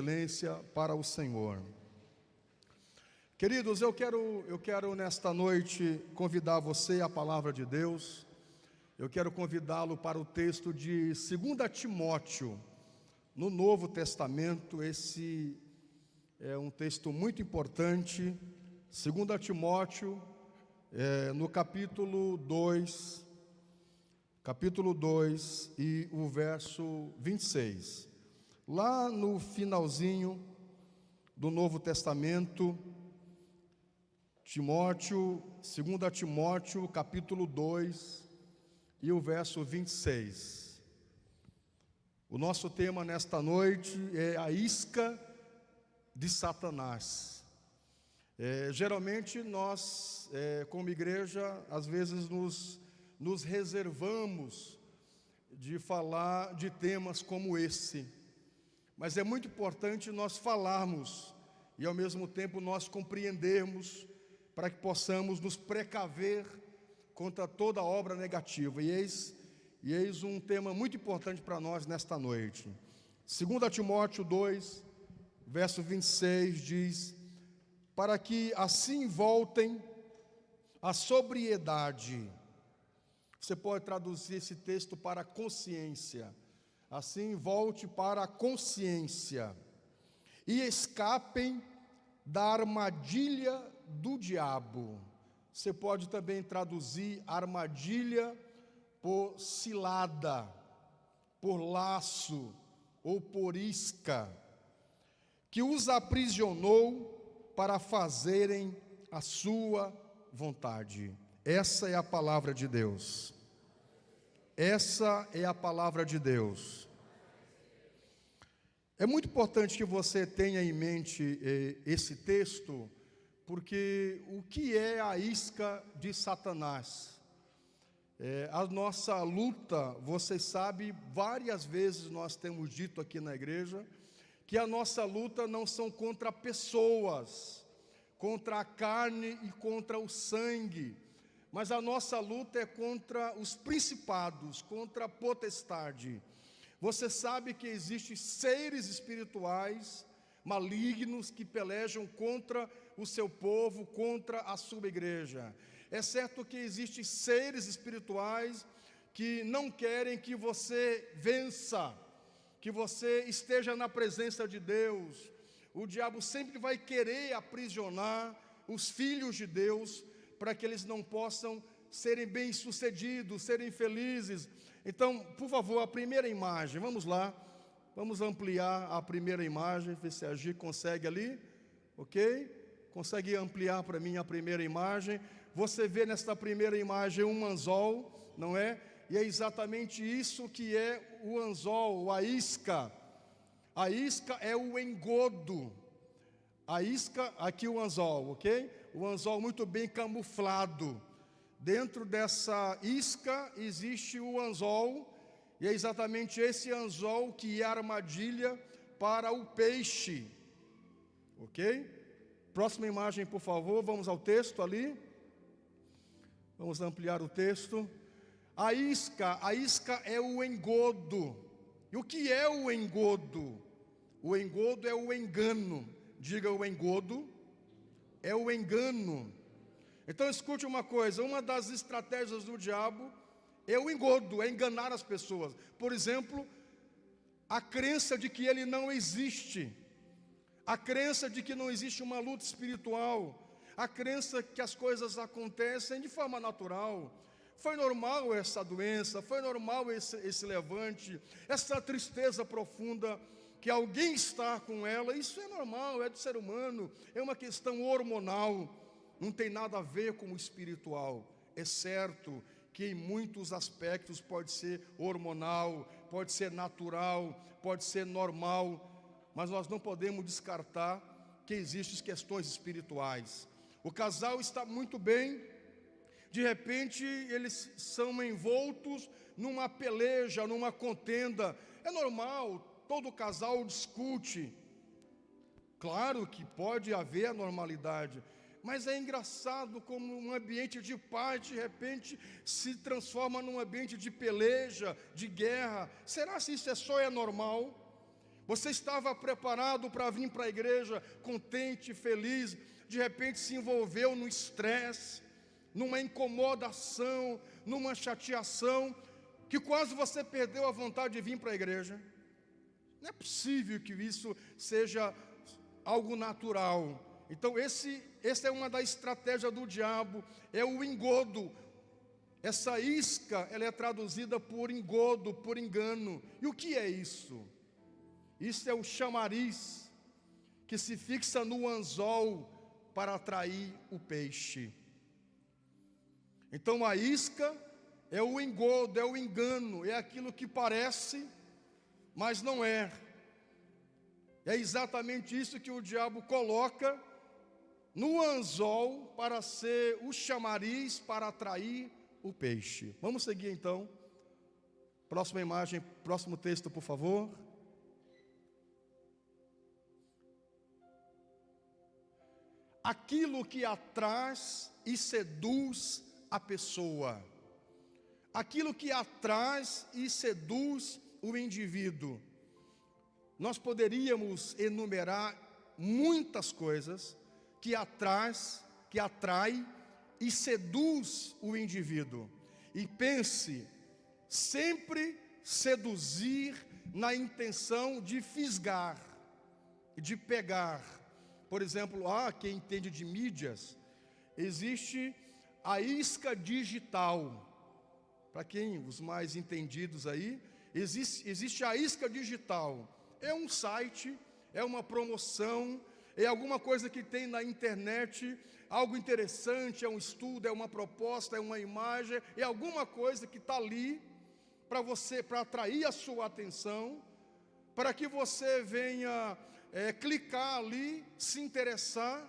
Excelência para o Senhor. Queridos, eu quero nesta noite convidar você à palavra de Deus. Eu quero convidá-lo para o texto de 2 Timóteo, no Novo Testamento. Esse é um texto muito importante. 2 Timóteo, no capítulo 2 e o verso 26. Lá no finalzinho do Novo Testamento, Timóteo, 2 Timóteo, capítulo 2 e o verso 26. O nosso tema nesta noite é a isca de Satanás. Geralmente nós, como igreja, às vezes nos reservamos de falar de temas como esse. Mas é muito importante nós falarmos e ao mesmo tempo nós compreendermos para que possamos nos precaver contra toda obra negativa. E eis um tema muito importante para nós nesta noite. 2 Timóteo 2, verso 26 diz: para que assim voltem à sobriedade. Você pode traduzir esse texto para consciência. Assim, volte para a consciência e escapem da armadilha do diabo. Você pode também traduzir armadilha por cilada, por laço ou por isca, que os aprisionou para fazerem a sua vontade. Essa é a palavra de Deus. Essa é a palavra de Deus. É muito importante que você tenha em mente esse texto, porque o que é a isca de Satanás? A nossa luta, vocês sabem, várias vezes nós temos dito aqui na igreja, que a nossa luta não são contra pessoas, contra a carne e contra o sangue, mas a nossa luta é contra os principados, contra a potestade. Você sabe que existem seres espirituais malignos que pelejam contra o seu povo, contra a sua igreja. É certo que existem seres espirituais que não querem que você vença, que você esteja na presença de Deus. O diabo sempre vai querer aprisionar os filhos de Deus, para que eles não possam serem bem-sucedidos, serem felizes. Então, por favor, a primeira imagem, vamos lá, vamos ampliar a primeira imagem, ver se a Gi consegue ali, ok? Consegue ampliar para mim a primeira imagem? Você vê nesta primeira imagem um anzol, não é? E é exatamente isso que é o anzol, a isca. A isca é o engodo. A isca, aqui o anzol, ok? O anzol muito bem camuflado. Dentro dessa isca existe o anzol, e é exatamente esse anzol que é a armadilha para o peixe, ok? Próxima imagem, por favor, vamos ao texto ali. Vamos ampliar o texto. A isca é o engodo. E o que é o engodo? O engodo é o engano. Diga, o engodo é o engano. Então escute uma coisa, uma das estratégias do diabo é o engodo, é enganar as pessoas. Por exemplo, a crença de que ele não existe, a crença de que não existe uma luta espiritual, a crença que as coisas acontecem de forma natural. Foi normal essa doença, foi normal esse levante, essa tristeza profunda, que alguém está com ela. Isso é normal, é do ser humano, é uma questão hormonal, não tem nada a ver com o espiritual. É certo que em muitos aspectos pode ser hormonal, pode ser natural, pode ser normal, mas nós não podemos descartar que existem questões espirituais. O casal está muito bem, de repente eles são envoltos numa peleja, numa contenda. É normal, todo casal discute. Claro que pode haver a normalidade, mas é engraçado como um ambiente de paz de repente se transforma num ambiente de peleja, de guerra. Será que isso é normal? Você estava preparado para vir para a igreja contente, feliz, de repente se envolveu no estresse, numa incomodação, numa chateação, que quase você perdeu a vontade de vir para a igreja. Não é possível que isso seja algo natural. Então essa é uma das estratégias do diabo, é o engodo. Essa isca, ela é traduzida por engodo, por engano. E o que é isso? Isso é o chamariz que se fixa no anzol para atrair o peixe. Então a isca é o engodo, é o engano, é aquilo que parece, mas não é. É exatamente isso que o diabo coloca no anzol para ser o chamariz para atrair o peixe. Vamos seguir então. Próxima imagem, próximo texto, por favor. Aquilo que atrai e seduz a pessoa. Aquilo que atrai e seduz o indivíduo. Nós poderíamos enumerar muitas coisas que atrai e seduz o indivíduo. E pense, sempre seduzir na intenção de fisgar, de pegar. Por exemplo, quem entende de mídias, existe a isca digital. Para quem, os mais entendidos aí, existe a isca digital. É um site, é uma promoção, é alguma coisa que tem na internet, algo interessante, é um estudo, é uma proposta, é uma imagem, é alguma coisa que está ali para você, para atrair a sua atenção, para que você venha clicar ali, se interessar.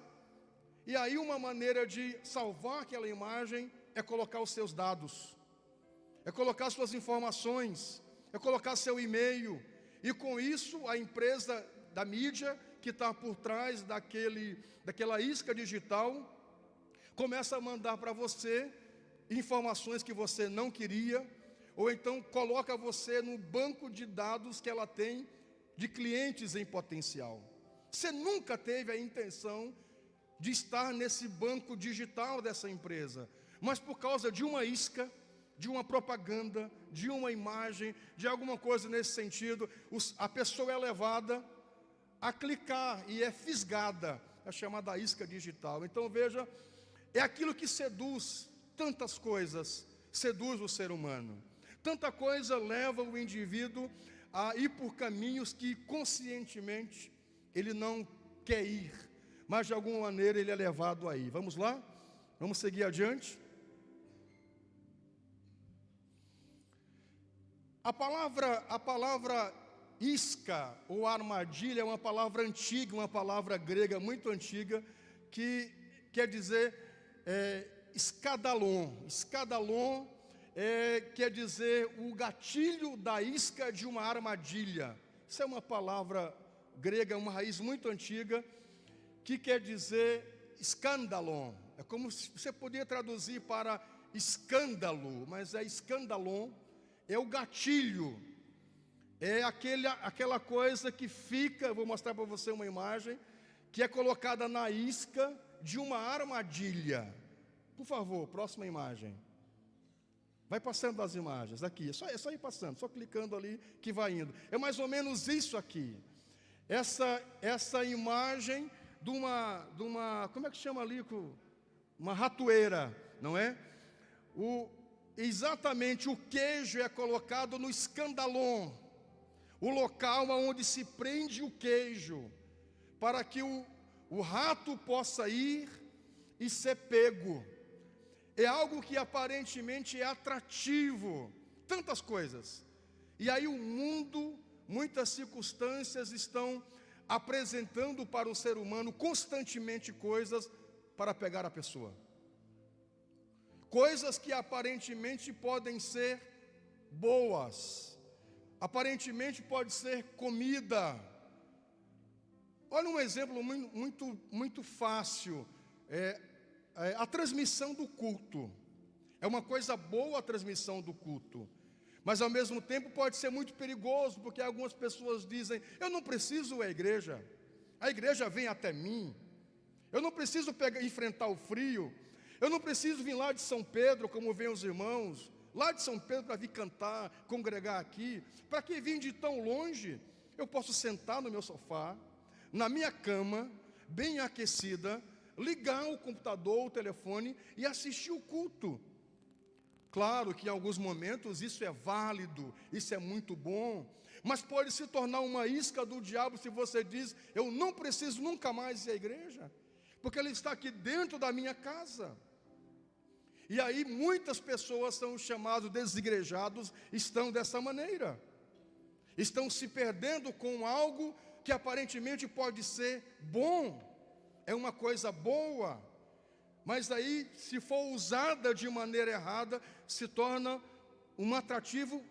E aí uma maneira de salvar aquela imagem é colocar os seus dados, é colocar suas informações, é colocar seu e-mail. E com isso a empresa da mídia que está por trás daquela isca digital começa a mandar para você informações que você não queria, ou então coloca você no banco de dados que ela tem de clientes em potencial. Você nunca teve a intenção de estar nesse banco digital dessa empresa, mas por causa de uma isca, de uma propaganda, de uma imagem, de alguma coisa nesse sentido, a pessoa é levada a clicar e é fisgada, é chamada isca digital. Então veja, é aquilo que seduz tantas coisas, seduz o ser humano. Tanta coisa leva o indivíduo a ir por caminhos que conscientemente ele não quer ir, mas de alguma maneira ele é levado a ir. Vamos lá? Vamos seguir adiante? A palavra isca ou armadilha é uma palavra antiga, uma palavra grega muito antiga, que quer dizer escadalon. Escadalon quer dizer o gatilho da isca de uma armadilha. Isso é uma palavra grega, uma raiz muito antiga, que quer dizer escândalon. É como se você poderia traduzir para escândalo, mas é escandalon. É o gatilho, é aquela coisa que fica, vou mostrar para você uma imagem, que é colocada na isca de uma armadilha. Por favor, próxima imagem. Vai passando as imagens, aqui, é só ir passando, só clicando ali que vai indo. É mais ou menos isso aqui. Essa imagem de uma, como é que chama ali? Uma ratoeira, não é? Exatamente, o queijo é colocado no escandalon, o local onde se prende o queijo, para que o rato possa ir e ser pego. É algo que aparentemente é atrativo, tantas coisas. E aí o mundo, muitas circunstâncias estão apresentando para o ser humano constantemente coisas para pegar a pessoa. Coisas que aparentemente podem ser boas, aparentemente pode ser comida. Olha um exemplo muito fácil, a transmissão do culto. É uma coisa boa a transmissão do culto, Mas ao mesmo tempo pode ser muito perigoso, porque algumas pessoas dizem: eu não preciso ir à igreja, a igreja vem até mim. Eu não preciso enfrentar o frio, eu não preciso vir lá de São Pedro, como vêm os irmãos, lá de São Pedro para vir cantar, congregar aqui. Para que vir de tão longe? Eu posso sentar no meu sofá, na minha cama, bem aquecida, ligar o computador, o telefone e assistir o culto. Claro que em alguns momentos isso é válido, isso é muito bom, mas pode se tornar uma isca do diabo se você diz: eu não preciso nunca mais ir à igreja, porque ele está aqui dentro da minha casa. E aí muitas pessoas são chamados desigrejados, estão dessa maneira, estão se perdendo com algo que aparentemente pode ser bom, é uma coisa boa, mas aí, se for usada de maneira errada, se torna um atrativo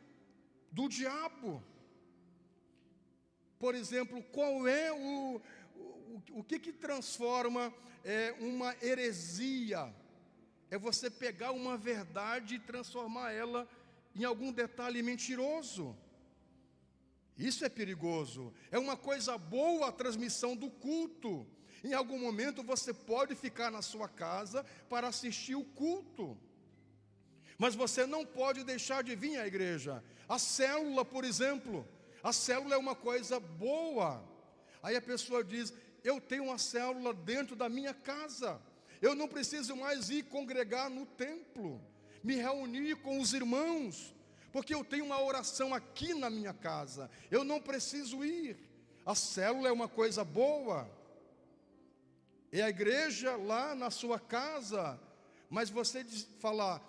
do diabo. Por exemplo, qual é o que transforma uma heresia? É você pegar uma verdade e transformar ela em algum detalhe mentiroso. Isso é perigoso. É uma coisa boa a transmissão do culto. Em algum momento você pode ficar na sua casa para assistir o culto, mas você não pode deixar de vir à igreja. A célula, por exemplo, a célula é uma coisa boa. Aí a pessoa diz: eu tenho uma célula dentro da minha casa, eu não preciso mais ir congregar no templo, me reunir com os irmãos, porque eu tenho uma oração aqui na minha casa, eu não preciso ir. A célula é uma coisa boa. É a igreja lá na sua casa, mas você falar: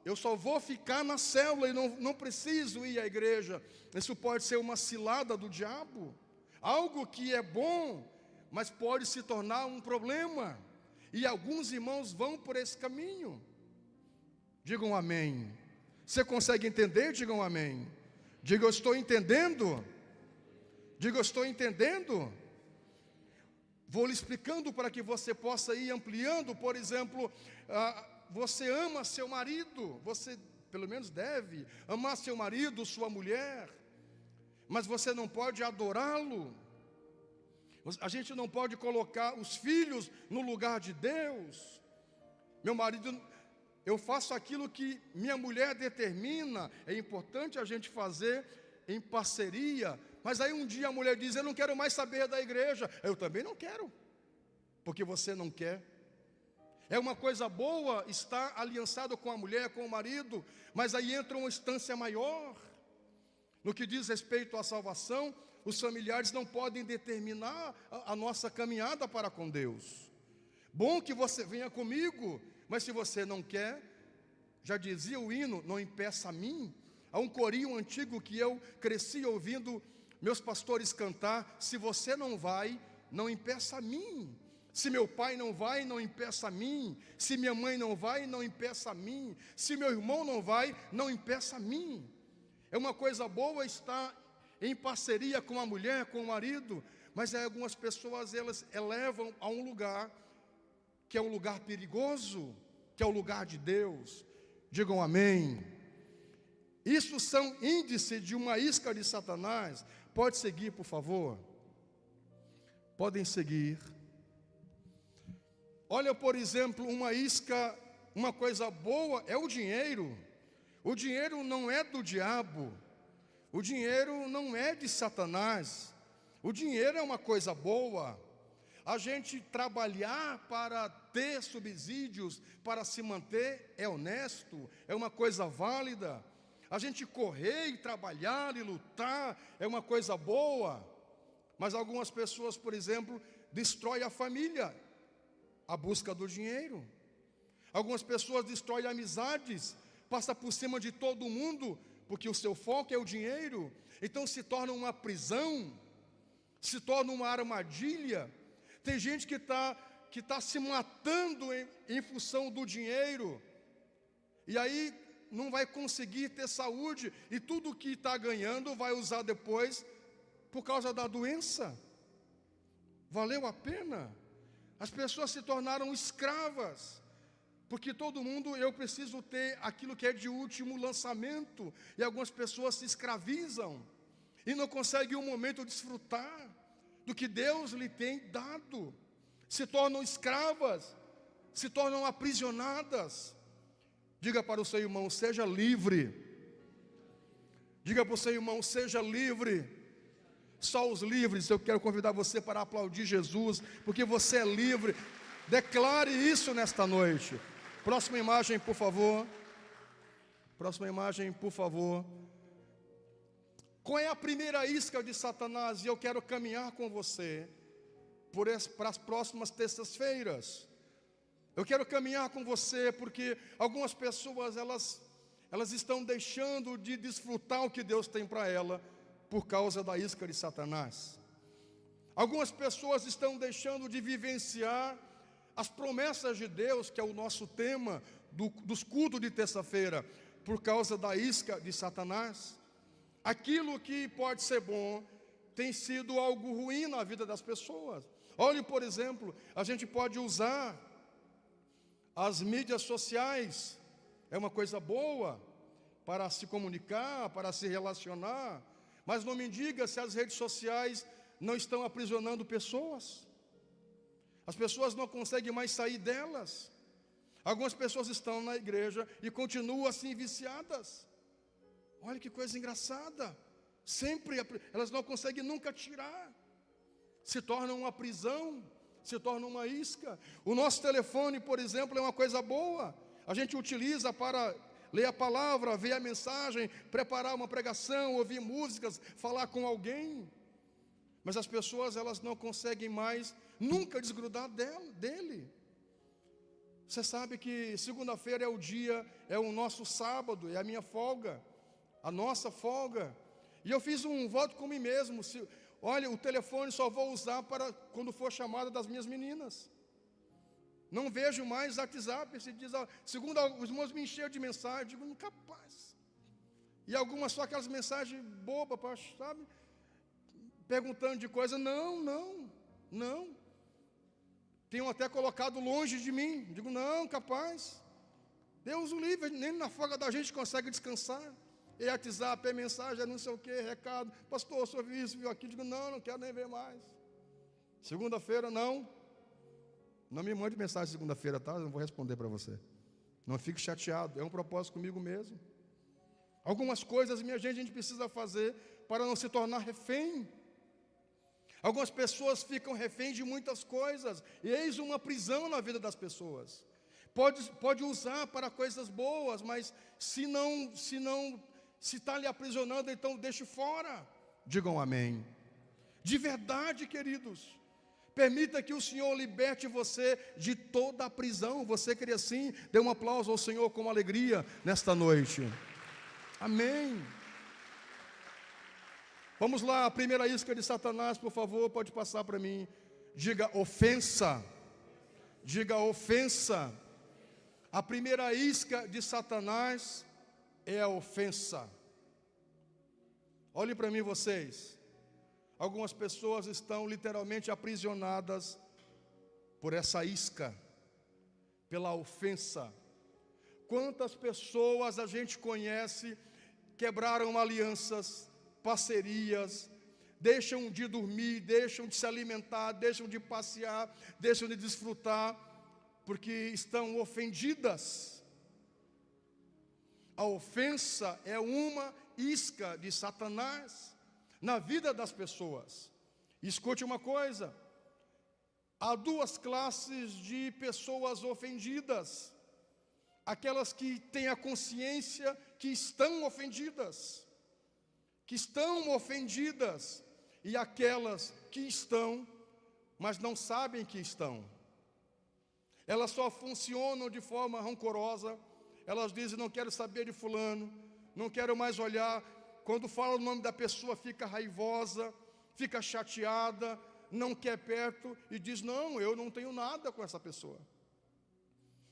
eu só vou ficar na célula e não preciso ir à igreja, isso pode ser uma cilada do diabo, algo que é bom, mas pode se tornar um problema, e alguns irmãos vão por esse caminho. Digam amém. Você consegue entender? Digam amém. Diga: eu estou entendendo. Diga: eu estou entendendo. Vou lhe explicando para que você possa ir ampliando. Por exemplo, você ama seu marido, você pelo menos deve amar seu marido, sua mulher, mas você não pode adorá-lo. A gente não pode colocar os filhos no lugar de Deus. Meu marido, eu faço aquilo que minha mulher determina. É importante a gente fazer em parceria. Mas aí um dia a mulher diz: eu não quero mais saber da igreja. Eu também não quero, porque você não quer. É uma coisa boa estar aliançado com a mulher, com o marido, mas aí entra uma instância maior. No que diz respeito à salvação, os familiares não podem determinar a nossa caminhada para com Deus. Bom que você venha comigo, mas se você não quer, já dizia o hino: não impeça a mim. Há um corinho antigo que eu cresci ouvindo meus pastores cantar: se você não vai, não impeça a mim. Se meu pai não vai, não impeça a mim. Se minha mãe não vai, não impeça a mim. Se meu irmão não vai, não impeça a mim. É uma coisa boa estar em parceria com a mulher, com o marido, mas algumas pessoas, elas elevam a um lugar que é um lugar perigoso, que é o lugar de Deus. Digam amém. Isso são índices de uma isca de Satanás. Pode seguir, por favor. Podem seguir. Olha, por exemplo, uma isca, uma coisa boa é o dinheiro. O dinheiro não é do diabo. O dinheiro não é de Satanás. O dinheiro é uma coisa boa. A gente trabalhar para ter subsídios, para se manter, é honesto, é uma coisa válida. A gente correr e trabalhar e lutar é uma coisa boa. Mas algumas pessoas, por exemplo, destroem a família, a busca do dinheiro. Algumas pessoas destroem amizades, passam por cima de todo mundo, porque o seu foco é o dinheiro. Então se torna uma prisão, se torna uma armadilha. Tem gente que está se matando em função do dinheiro, e aí não vai conseguir ter saúde, e tudo que está ganhando vai usar depois por causa da doença. Valeu a pena? As pessoas se tornaram escravas, Porque todo mundo, eu preciso ter aquilo que é de último lançamento, e algumas pessoas se escravizam, e não conseguem um momento desfrutar do que Deus lhe tem dado, se tornam escravas, se tornam aprisionadas. Diga para o seu irmão, seja livre. Diga para o seu irmão, seja livre. Só os livres, eu quero convidar você para aplaudir Jesus, porque você é livre. Declare isso nesta noite. Próxima imagem, por favor. Próxima imagem, por favor. Qual é a primeira isca de Satanás? E eu quero caminhar com você para as próximas terças-feiras. Eu quero caminhar com você porque algumas pessoas, elas estão deixando de desfrutar o que Deus tem para ela por causa da isca de Satanás. Algumas pessoas estão deixando de vivenciar as promessas de Deus, que é o nosso tema dos cultos de terça-feira, por causa da isca de Satanás. Aquilo que pode ser bom tem sido algo ruim na vida das pessoas. Olhe, por exemplo, a gente pode usar as mídias sociais, é uma coisa boa para se comunicar, para se relacionar, mas não me diga se as redes sociais não estão aprisionando pessoas. As pessoas não conseguem mais sair delas. Algumas pessoas estão na igreja e continuam assim viciadas. Olha que coisa engraçada. Sempre elas não conseguem nunca tirar. Se torna uma prisão, se torna uma isca. O nosso telefone, por exemplo, é uma coisa boa. A gente utiliza para ler a palavra, ver a mensagem, preparar uma pregação, ouvir músicas, falar com alguém. Mas as pessoas, elas não conseguem mais nunca desgrudar dele. Você sabe que segunda-feira é o nosso sábado, é a minha folga, a nossa folga. E eu fiz um voto com mim mesmo. Olha, o telefone só vou usar para quando for chamada das minhas meninas. Não vejo mais WhatsApp. Se diz, segundo os irmãos me encheram de mensagem, digo, incapaz. E algumas só aquelas mensagens bobas, sabe? Perguntando de coisa, não. Tenham até colocado longe de mim. Digo, não, capaz. Deus o livre, nem na folga da gente consegue descansar. É WhatsApp, é mensagem, é não sei o que, recado. Pastor, só viu isso, viu aquilo. Digo, não quero nem ver mais. Segunda-feira, não. Não me mande mensagem segunda-feira, tá? Eu não vou responder para você. Não fique chateado, é um propósito comigo mesmo. Algumas coisas, minha gente, a gente precisa fazer para não se tornar refém. Algumas pessoas ficam reféns de muitas coisas, e eis uma prisão na vida das pessoas. Pode usar para coisas boas, mas se está lhe aprisionando, então deixe fora. Digam amém. De verdade, queridos, permita que o Senhor liberte você de toda a prisão. Você queria assim? Dê um aplauso ao Senhor com alegria nesta noite. Amém. Vamos lá, a primeira isca de Satanás, por favor, pode passar para mim. Diga ofensa. Diga ofensa. A primeira isca de Satanás é a ofensa. Olhem para mim vocês. Algumas pessoas estão literalmente aprisionadas por essa isca, pela ofensa. Quantas pessoas a gente conhece quebraram alianças, parcerias, deixam de dormir, deixam de se alimentar, deixam de passear, deixam de desfrutar, porque estão ofendidas. A ofensa é uma isca de Satanás na vida das pessoas. Escute uma coisa, há duas classes de pessoas ofendidas: aquelas que têm a consciência que estão ofendidas, e aquelas que estão, mas não sabem que estão. Elas só funcionam de forma rancorosa. Elas dizem, não quero saber de fulano, não quero mais olhar. Quando fala o nome da pessoa, fica raivosa, fica chateada, não quer perto e diz, não, eu não tenho nada com essa pessoa.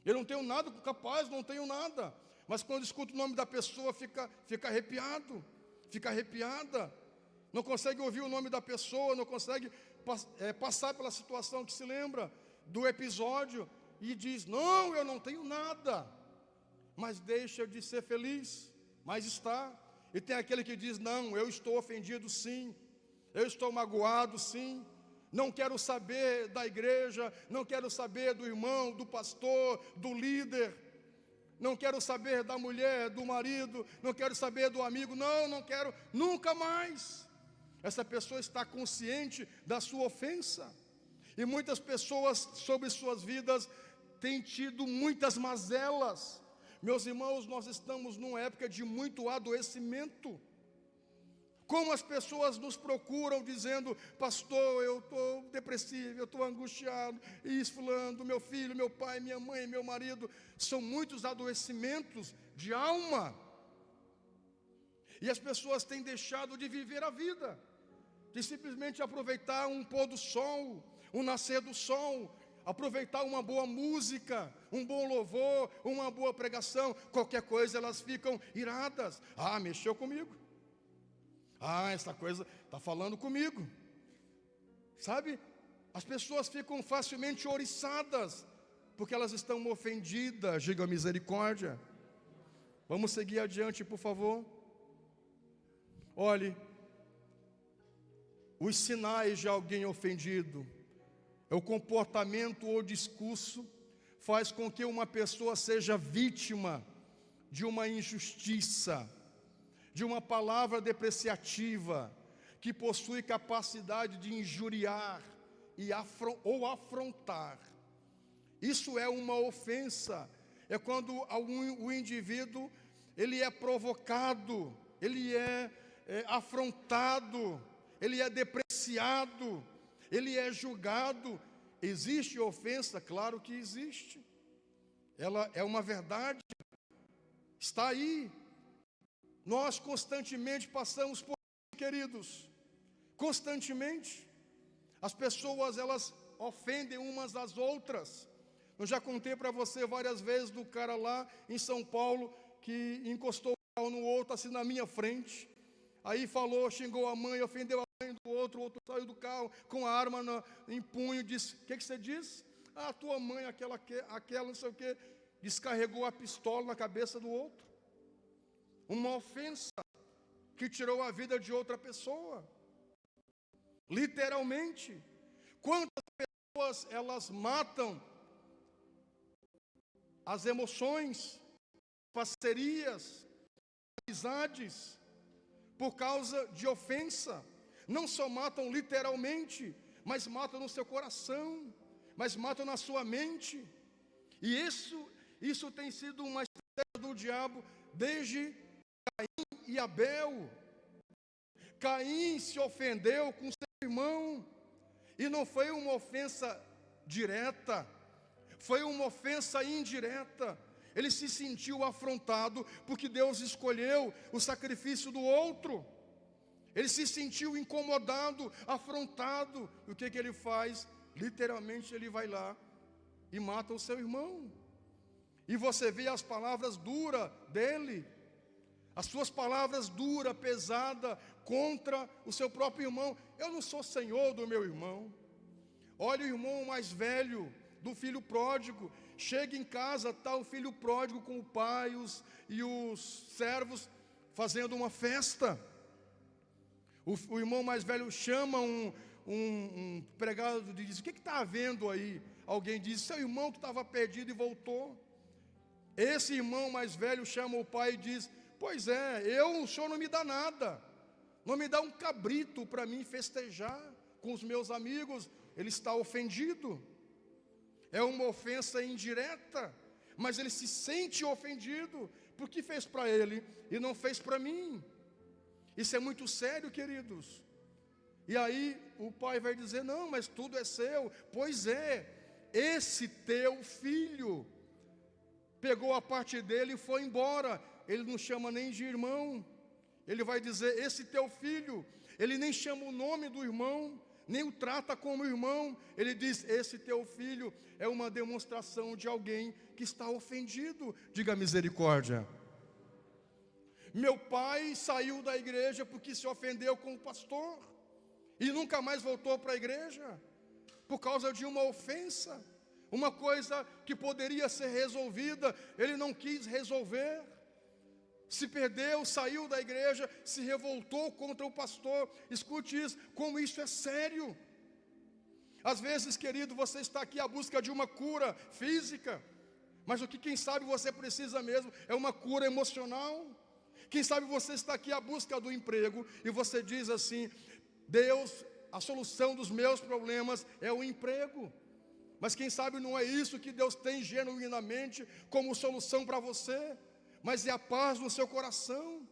Eu não tenho nada, capaz, não tenho nada. Mas quando escuta o nome da pessoa, fica arrepiado, fica arrepiada. Não consegue ouvir o nome da pessoa, não consegue passar pela situação que se lembra do episódio. e diz: não, eu não tenho nada, mas deixa de ser feliz, mas está. E tem aquele que diz: não, eu estou ofendido sim, eu estou magoado sim, não quero saber da igreja, não quero saber do irmão, do pastor, do líder, não quero saber da mulher, do marido, não quero saber do amigo, não quero, nunca mais. Essa pessoa está consciente da sua ofensa. E muitas pessoas sobre suas vidas têm tido muitas mazelas. Meus irmãos, nós estamos numa época de muito adoecimento. Como as pessoas nos procuram dizendo: pastor, eu estou depressivo, eu estou angustiado, isso, fulano, meu filho, meu pai, minha mãe, meu marido. São muitos adoecimentos de alma. E as pessoas têm deixado de viver a vida, de simplesmente aproveitar um pôr do sol, um nascer do sol, aproveitar uma boa música, um bom louvor, uma boa pregação. Qualquer coisa elas ficam iradas. Ah, mexeu comigo. Ah, essa coisa está falando comigo. Sabe? As pessoas ficam facilmente ouriçadas, porque elas estão ofendidas. Diga misericórdia. Vamos seguir adiante, por favor. Olhe, os sinais de alguém ofendido é o comportamento ou discurso faz com que uma pessoa seja vítima de uma injustiça, de uma palavra depreciativa, que possui capacidade de injuriar ou afrontar. Isso é uma ofensa. É quando o indivíduo ele é provocado, ele é afrontado, ele é depreciado, ele é julgado. Existe ofensa? Claro que existe. Ela é uma verdade, está aí. Nós constantemente passamos por isso, queridos. Constantemente. As pessoas, elas ofendem umas às outras. Eu já contei para você várias vezes do cara lá em São Paulo que encostou o carro no outro, assim na minha frente. Aí falou, xingou a mãe, ofendeu a mãe do outro, o outro saiu do carro com a arma em punho, disse: o que você diz? Ah, tua mãe, aquela não sei o que, descarregou a pistola na cabeça do outro. Uma ofensa que tirou a vida de outra pessoa. Literalmente. Quantas pessoas elas matam as emoções, parcerias, amizades, por causa de ofensa. Não só matam literalmente, mas matam no seu coração, mas matam na sua mente. E isso tem sido uma estratégia do diabo desde Caim e Abel. Caim se ofendeu com seu irmão, e não foi uma ofensa direta, foi uma ofensa indireta. Ele se sentiu afrontado porque Deus escolheu o sacrifício do outro. Ele se sentiu incomodado, afrontado. E o que ele faz? Literalmente ele vai lá e mata o seu irmão. E você vê as palavras duras dele, as suas palavras duras, pesadas, contra o seu próprio irmão. Eu não sou senhor do meu irmão. Olha o irmão mais velho do filho pródigo. Chega em casa, está o filho pródigo com o pai e os servos fazendo uma festa. O irmão mais velho chama um empregado e diz: o que está havendo aí? Alguém diz: seu irmão que estava perdido e voltou. Esse irmão mais velho chama o pai e diz: pois é, o senhor não me dá nada, não me dá um cabrito para mim festejar com os meus amigos. Ele está ofendido. É uma ofensa indireta, mas ele se sente ofendido, porque fez para ele e não fez para mim. Isso é muito sério, queridos. E aí o pai vai dizer: não, mas tudo é seu. Pois é, esse teu filho pegou a parte dele e foi embora. Ele não chama nem de irmão. Ele vai dizer: esse teu filho. Ele nem chama o nome do irmão, nem o trata como irmão. Ele diz: esse teu filho. É uma demonstração de alguém que está ofendido. Diga misericórdia. Meu pai saiu da igreja porque se ofendeu com o pastor e nunca mais voltou para a igreja, por causa de uma ofensa. Uma coisa que poderia ser resolvida, ele não quis resolver. Se perdeu, saiu da igreja, se revoltou contra o pastor. Escute isso, como isso é sério. Às vezes, querido, você está aqui à busca de uma cura física, mas o que quem sabe você precisa mesmo é uma cura emocional. Quem sabe você está aqui à busca do emprego e você diz assim: Deus, a solução dos meus problemas é o emprego. Mas quem sabe não é isso que Deus tem genuinamente como solução para você, mas é a paz no seu coração.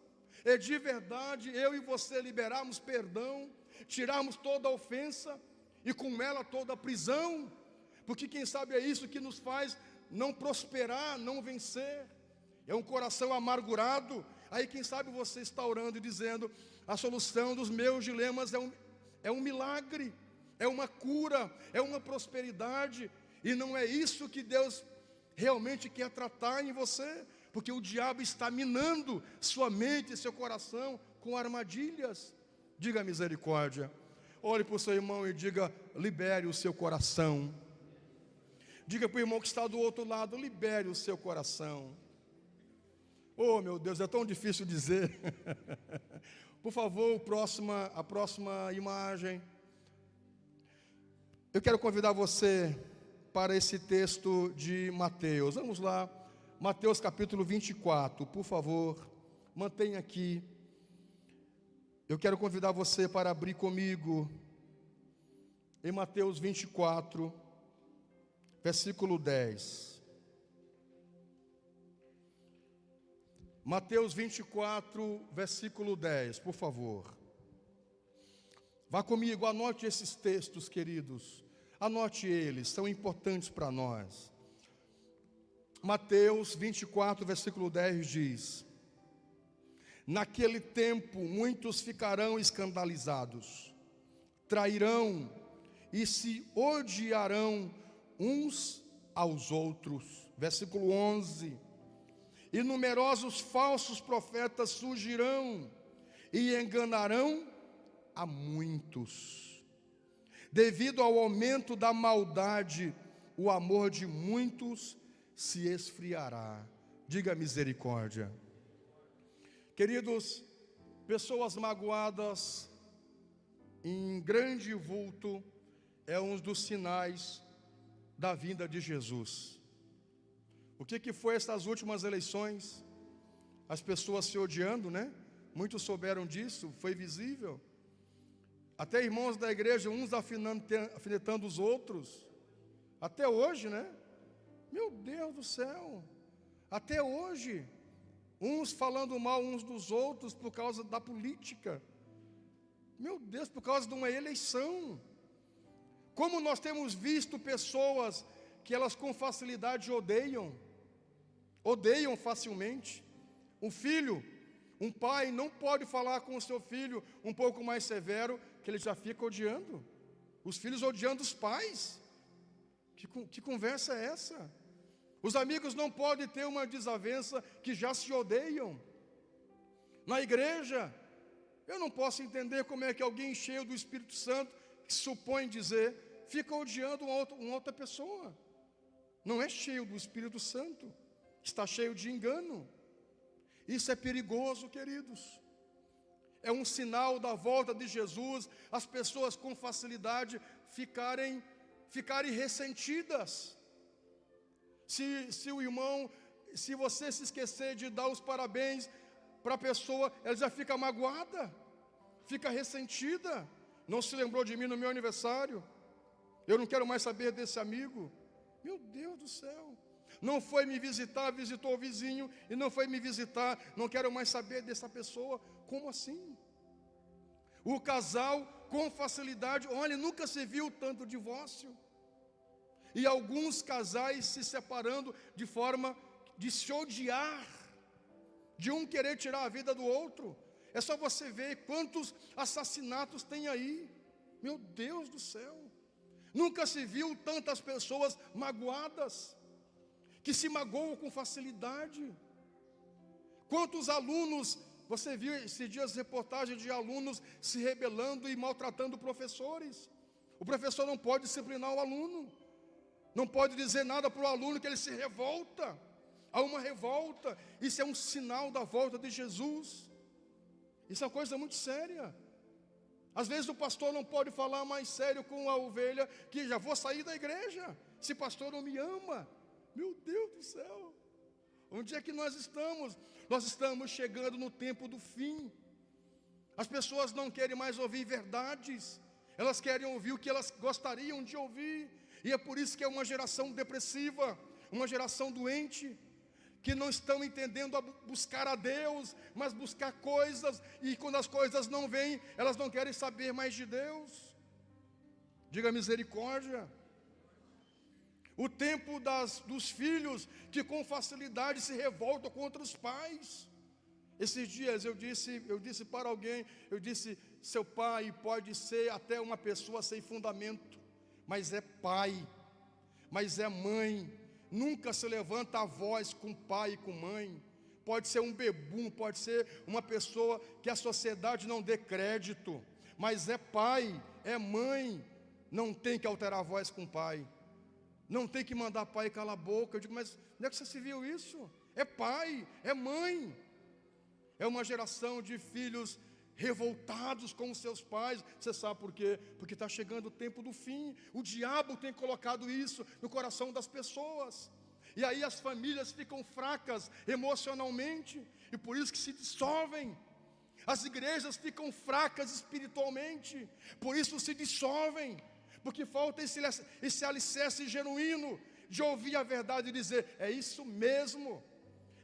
É de verdade eu e você liberarmos perdão, tirarmos toda a ofensa e com ela toda a prisão, porque quem sabe é isso que nos faz não prosperar, não vencer. É um coração amargurado. Aí quem sabe você está orando e dizendo: a solução dos meus dilemas é um milagre, é uma cura, é uma prosperidade. E não é isso que Deus realmente quer tratar em você, porque o diabo está minando sua mente e seu coração com armadilhas. Diga misericórdia. Olhe para o seu irmão e diga: libere o seu coração. Diga para o irmão que está do outro lado: libere o seu coração. Oh, meu Deus, é tão difícil dizer. Por favor, a próxima imagem. Eu quero convidar você para esse texto de Mateus. Vamos lá, Mateus capítulo 24, por favor, mantenha aqui. Eu quero convidar você para abrir comigo em Mateus 24, versículo 10. Mateus 24, versículo 10, por favor. Vá comigo, anote esses textos, queridos. Anote eles, são importantes para nós. Mateus 24, versículo 10 diz: naquele tempo muitos ficarão escandalizados, trairão e se odiarão uns aos outros. Versículo 11: e numerosos falsos profetas surgirão e enganarão a muitos. Devido ao aumento da maldade, o amor de muitos se esfriará. Diga misericórdia. Queridos, pessoas magoadas em grande vulto é um dos sinais da vinda de Jesus. O que foi essas últimas eleições? As pessoas se odiando, né? Muitos souberam disso, foi visível. Até irmãos da igreja, uns afinetando os outros. Até hoje, né? Meu Deus do céu. Até hoje. Uns falando mal uns dos outros por causa da política. Meu Deus, por causa de uma eleição. Como nós temos visto pessoas que elas com facilidade odeiam facilmente. Um pai não pode falar com o seu filho um pouco mais severo, que ele já fica odiando. Os filhos odiando os pais. Que conversa é essa? Os amigos não podem ter uma desavença que já se odeiam. Na igreja, eu não posso entender como é que alguém cheio do Espírito Santo, que supõe dizer, fica odiando uma outra pessoa. Não é cheio do Espírito Santo, está cheio de engano. Isso é perigoso, queridos. É um sinal da volta de Jesus, as pessoas com facilidade ficarem ressentidas. Se o irmão, se você se esquecer de dar os parabéns para a pessoa, ela já fica magoada, fica ressentida. Não se lembrou de mim no meu aniversário, eu não quero mais saber desse amigo. Meu Deus do céu. Não foi me visitar, visitou o vizinho, e não foi me visitar, não quero mais saber dessa pessoa. Como assim? O casal com facilidade, olha, nunca se viu tanto divórcio. E alguns casais se separando de forma de se odiar, de um querer tirar a vida do outro. É só você ver quantos assassinatos tem aí. Meu Deus do céu. Nunca se viu tantas pessoas magoadas, que se magoam com facilidade. Quantos alunos, você viu esses dias reportagens de alunos se rebelando e maltratando professores. O professor não pode disciplinar o aluno. não pode dizer nada para o aluno que ele se revolta. Há uma revolta. Isso é um sinal da volta de Jesus. Isso é uma coisa muito séria. Às vezes o pastor não pode falar mais sério com a ovelha, que já vou sair da igreja, se pastor não me ama. Meu Deus do céu. Onde é que nós estamos? Nós estamos chegando no tempo do fim. As pessoas não querem mais ouvir verdades. Elas querem ouvir o que elas gostariam de ouvir. E é por isso que é uma geração depressiva, uma geração doente, que não estão entendendo a buscar a Deus, mas buscar coisas, e quando as coisas não vêm, elas não querem saber mais de Deus. Diga misericórdia. O tempo dos filhos que com facilidade se revoltam contra os pais. Esses dias eu disse para alguém, seu pai pode ser até uma pessoa sem fundamento, mas é pai, mas é mãe. Nunca se levanta a voz com pai e com mãe. Pode ser um bebum, pode ser uma pessoa que a sociedade não dê crédito, mas é pai, é mãe. Não tem que alterar a voz com o pai, não tem que mandar pai calar a boca. Eu digo, mas onde é que você se viu isso? É pai, é mãe. É uma geração de filhos revoltados com os seus pais. Você sabe por quê? Porque está chegando o tempo do fim. O diabo tem colocado isso no coração das pessoas. E aí as famílias ficam fracas emocionalmente, e por isso que se dissolvem. As igrejas ficam fracas espiritualmente, por isso se dissolvem. Porque falta esse alicerce genuíno de ouvir a verdade e dizer, é isso mesmo.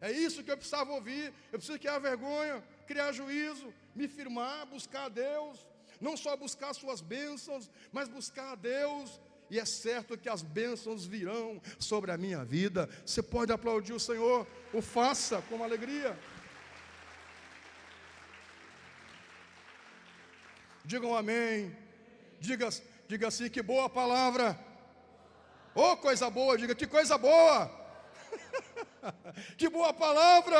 É isso que eu precisava ouvir. Eu preciso criar vergonha, criar juízo, me firmar, buscar a Deus. Não só buscar suas bênçãos, mas buscar a Deus. E é certo que as bênçãos virão sobre a minha vida. Você pode aplaudir o Senhor, o faça com alegria. Digam amém. Diga assim, que boa palavra. Oh, coisa boa, diga, que coisa boa. Que boa palavra.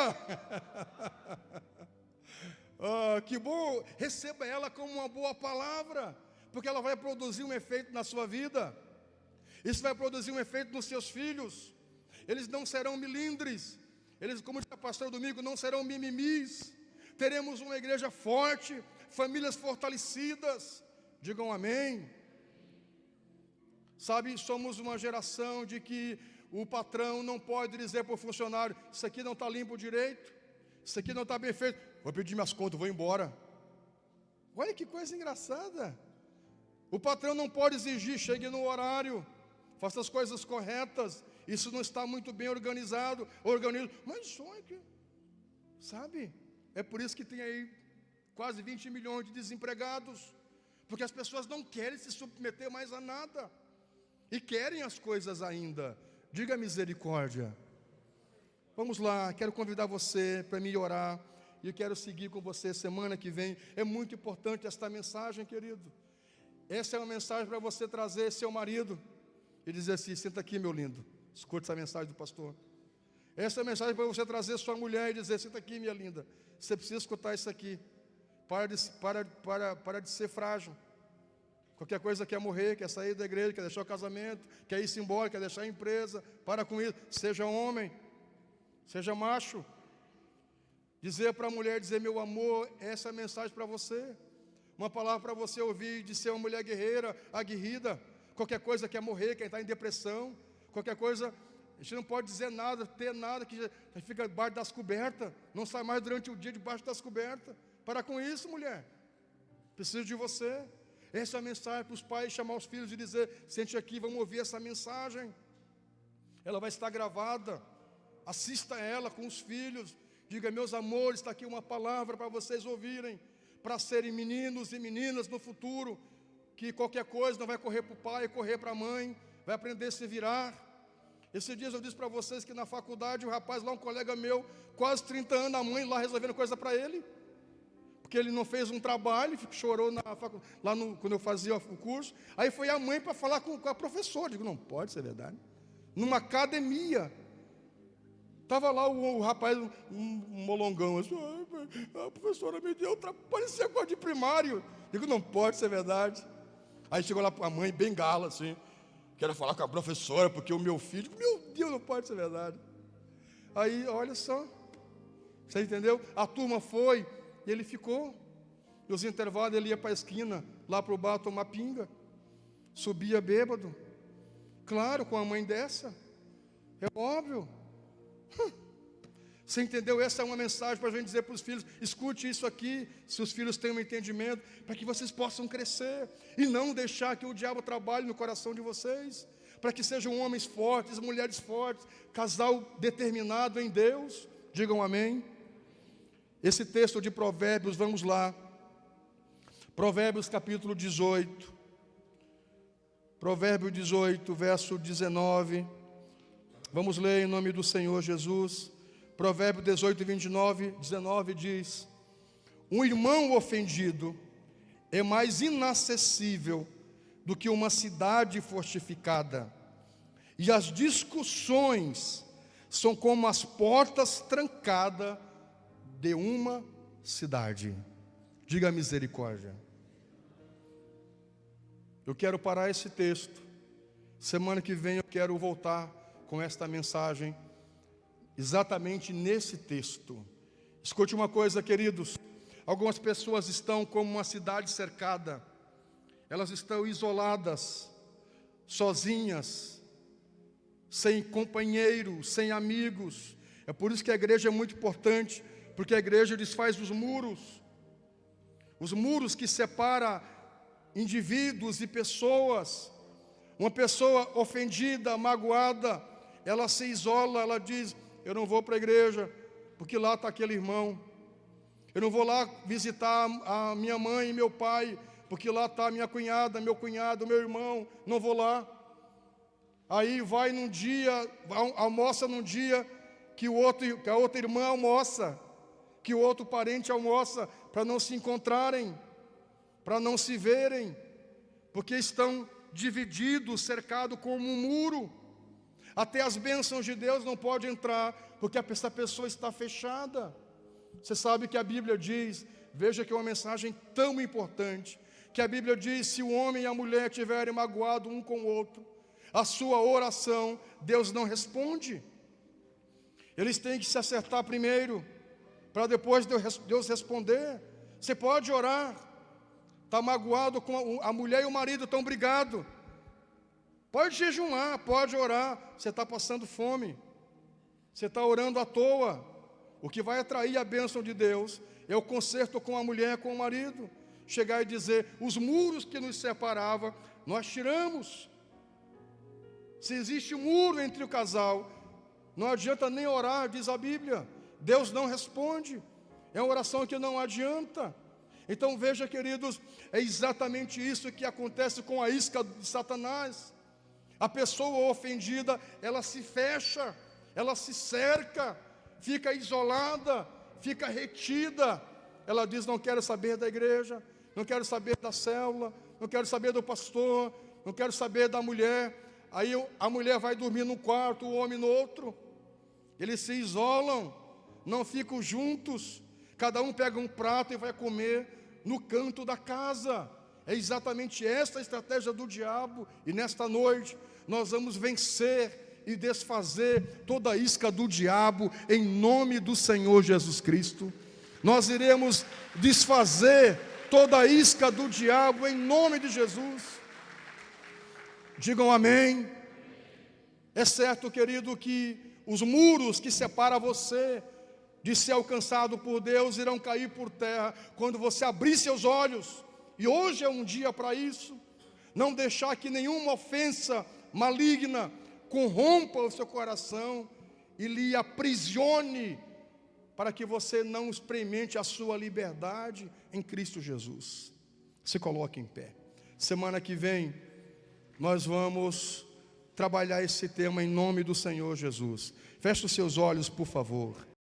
Que bom, receba ela como uma boa palavra, porque ela vai produzir um efeito na sua vida. Isso vai produzir um efeito nos seus filhos. Eles não serão milindres, eles, como disse o pastor Domingo, não serão mimimis. Teremos uma igreja forte, famílias fortalecidas. Digam amém. Sabe, somos uma geração de que o patrão não pode dizer para o funcionário, isso aqui não está limpo direito, isso aqui não está bem feito, vou pedir minhas contas, vou embora. Olha que coisa engraçada. O patrão não pode exigir, chegue no horário, faça as coisas corretas, isso não está muito bem organizado, mas só é que, sabe, é por isso que tem aí quase 20 milhões de desempregados, porque as pessoas não querem se submeter mais a nada, e querem as coisas ainda. Diga misericórdia. Vamos lá, quero convidar você para me orar, e eu quero seguir com você semana que vem. É muito importante esta mensagem, querido. Essa é uma mensagem para você trazer seu marido e dizer assim, senta aqui, meu lindo, escute essa mensagem do pastor. Essa é a mensagem para você trazer sua mulher e dizer, senta aqui, minha linda, você precisa escutar isso aqui. Para de ser frágil. Qualquer coisa quer morrer, quer sair da igreja, quer deixar o casamento, quer ir embora, quer deixar a empresa, para com isso. Seja homem, seja macho. Dizer para a mulher, dizer, meu amor, essa é a mensagem para você. Uma palavra para você ouvir, de ser uma mulher guerreira, aguerrida. Qualquer coisa quer morrer, quer estar em depressão. Qualquer coisa, a gente não pode dizer nada, ter nada, que já fica debaixo das cobertas. Não sai mais durante o dia debaixo das cobertas. Para com isso, mulher. Preciso de você. Essa é a mensagem para os pais, chamar os filhos e dizer, sente aqui, vamos ouvir essa mensagem. Ela vai estar gravada. Assista ela com os filhos. Diga, meus amores, está aqui uma palavra para vocês ouvirem, para serem meninos e meninas no futuro, que qualquer coisa não vai correr para o pai, correr para a mãe, vai aprender a se virar. Esses dias eu disse para vocês que na faculdade, o rapaz lá, um colega meu, quase 30 anos, a mãe lá resolvendo coisa para ele, porque ele não fez um trabalho, chorou quando eu fazia o curso. Aí foi a mãe para falar com a professora. Digo, não pode ser verdade. Numa academia, estava lá o rapaz, um molongão, assim, a professora me deu, parecia coisa de primário. Digo, não pode ser verdade. Aí chegou lá a mãe, bem gala, assim, quero falar com a professora, porque o meu filho, meu Deus, não pode ser verdade. Aí, olha só, você entendeu? A turma foi e ele ficou. Nos intervalos ele ia para a esquina, lá para o bar tomar pinga, subia bêbado. Claro, com a mãe dessa, é óbvio. Você entendeu? Essa é uma mensagem para a gente dizer para os filhos: escute isso aqui, se os filhos têm um entendimento, para que vocês possam crescer, e não deixar que o diabo trabalhe no coração de vocês, para que sejam homens fortes, mulheres fortes, casal determinado em Deus. Digam amém. Esse texto de Provérbios, vamos lá, Provérbios capítulo 18, Provérbio 18, verso 19, vamos ler em nome do Senhor Jesus. Provérbio 18, 19 diz: um irmão ofendido é mais inacessível do que uma cidade fortificada, e as discussões são como as portas trancadas de uma cidade. Diga misericórdia. Eu quero parar esse texto. Semana que vem eu quero voltar com esta mensagem exatamente nesse texto. Escute uma coisa, queridos. Algumas pessoas estão como uma cidade cercada. Elas estão isoladas, sozinhas, sem companheiro, sem amigos. É por isso que a igreja é muito importante, porque a igreja desfaz os muros que separam indivíduos e pessoas. Uma pessoa ofendida, magoada, ela se isola, ela diz: eu não vou para a igreja, porque lá está aquele irmão. Eu não vou lá visitar a minha mãe e meu pai, porque lá está a minha cunhada, meu cunhado, meu irmão. Não vou lá. Aí vai num dia, almoça num dia que a outra irmã almoça, que o outro parente almoça, para não se encontrarem, para não se verem, porque estão divididos, cercados como um muro. Até as bênçãos de Deus não podem entrar, porque essa pessoa está fechada. Você sabe que a Bíblia diz, veja que é uma mensagem tão importante, que a Bíblia diz: se o homem e a mulher estiverem magoados um com o outro, a sua oração, Deus não responde. Eles têm que se acertar primeiro, para depois Deus responder. Você pode orar, está magoado com a mulher e o marido, estão brigados. Pode jejuar, pode orar. Você está passando fome, você está orando à toa. O que vai atrair a bênção de Deus é o conserto com a mulher, com o marido. Chegar e dizer: os muros que nos separavam, nós tiramos. Se existe um muro entre o casal, não adianta nem orar, diz a Bíblia. Deus não responde. É uma oração que não adianta. Então veja, queridos, é exatamente isso que acontece com a isca de Satanás. A pessoa ofendida, ela se fecha, ela se cerca, fica isolada, fica retida. Ela diz: não quero saber da igreja, não quero saber da célula, não quero saber do pastor, não quero saber da mulher. Aí a mulher vai dormir num quarto, o homem no outro. Eles se isolam, não ficam juntos. Cada um pega um prato e vai comer no canto da casa. É exatamente esta a estratégia do diabo. E nesta noite nós vamos vencer e desfazer toda a isca do diabo em nome do Senhor Jesus Cristo. Nós iremos desfazer toda a isca do diabo em nome de Jesus. Digam amém. É certo, querido, que os muros que separam você de ser alcançado por Deus irão cair por terra quando você abrir seus olhos. E hoje é um dia para isso. Não deixar que nenhuma ofensa maligna corrompa o seu coração e lhe aprisione, para que você não experimente a sua liberdade em Cristo Jesus. Se coloque em pé. Semana que vem nós vamos trabalhar esse tema em nome do Senhor Jesus. Feche os seus olhos, por favor.